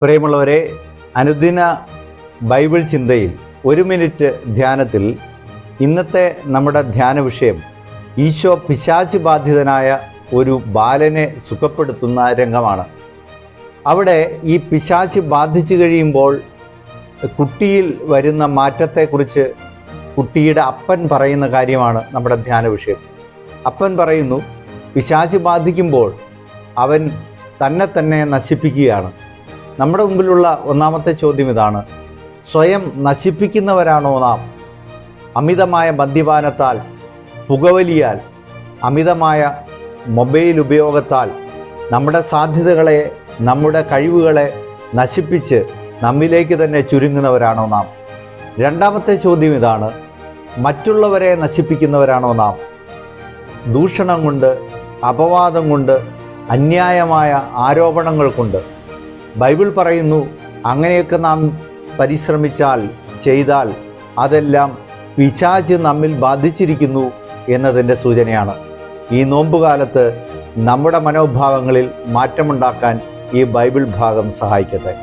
പ്രിയമുള്ളവരെ, അനുദിന ബൈബിൾ ചിന്തയിൽ 1 മിനിറ്റ് ധ്യാനത്തിൽ ഇന്നത്തെ നമ്മുടെ ധ്യാന വിഷയം ഈശോ പിശാച് ബാധിതനായ ഒരു ബാലനെ സുഖപ്പെടുത്തുന്ന രംഗമാണ്. അവിടെ ഈ പിശാച് ബാധിച്ചു കഴിയുമ്പോൾ കുട്ടിയിൽ വരുന്ന മാറ്റത്തെക്കുറിച്ച് കുട്ടിയുടെ അപ്പൻ പറയുന്ന കാര്യമാണ് നമ്മുടെ ധ്യാന വിഷയം. അപ്പൻ പറയുന്നു, പിശാച് ബാധിക്കുമ്പോൾ അവൻ തന്നെ നശിപ്പിക്കുകയാണ്. നമ്മുടെ മുമ്പിലുള്ള ഒന്നാമത്തെ ചോദ്യം ഇതാണ്: സ്വയം നശിപ്പിക്കുന്നവരാണോ നാം? അമിതമായ മദ്യപാനത്താൽ, പുകവലിയാൽ, അമിതമായ മൊബൈൽ ഉപയോഗത്താൽ നമ്മുടെ സാധ്യതകളെ, നമ്മുടെ കഴിവുകളെ നശിപ്പിച്ച് നമ്മിലേക്ക് തന്നെ ചുരുങ്ങുന്നവരാണോ നാം? രണ്ടാമത്തെ ചോദ്യം ഇതാണ്: മറ്റുള്ളവരെ നശിപ്പിക്കുന്നവരാണോ നാം? ദൂഷണം കൊണ്ട്, അപവാദം കൊണ്ട്, അന്യായമായ ആരോപണങ്ങൾ കൊണ്ട്. ബൈബിൾ പറയുന്നു, അങ്ങനെയൊക്കെ നാം ചെയ്താൽ അതെല്ലാം പിശാച് നമ്മിൽ ബാധിച്ചിരിക്കുന്നു എന്നതിൻ്റെ സൂചനയാണ്. ഈ നോമ്പുകാലത്ത് നമ്മുടെ മനോഭാവങ്ങളിൽ മാറ്റമുണ്ടാക്കാൻ ഈ ബൈബിൾ ഭാഗം സഹായിക്കട്ടെ.